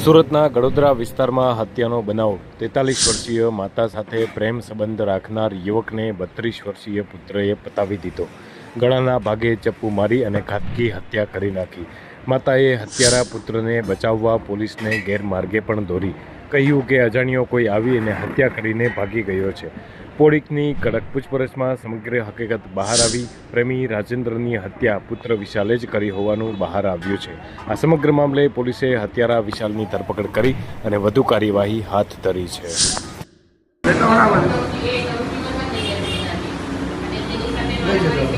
સુરતના ગડોદરા વિસ્તારમાં હત્યાનો બનાવ 43 વર્ષીય માતા સાથે પ્રેમ સંબંધ રાખનાર યુવકને 32 વર્ષીય પુત્રએ પતાવી દીધો। ગળાના ભાગે ચપ્પુ મારી અને ઘાતકી હત્યા કરી નાખી। માતાએ હત્યારા પુત્રને બચાવવા પોલીસને ગેરમાર્ગે પણ દોરી। કહ્યું કે અજાણ્યો કોઈ આવી અને હત્યા કરીને ભાગી ગયો છે। પોલીસની કડક પૂછપરછમાં સમગ્ર હકીકત બહાર આવી। પ્રેમી રાજેન્દ્રની હત્યા પુત્ર વિશાલે જ કરી હોવાનું બહાર આવ્યું છે। આ સમગ્ર મામલે પોલીસે હત્યારા વિશાલની ધરપકડ કરી અને વધુ કાર્યવાહી હાથ ધરી છે। લઈ જજો।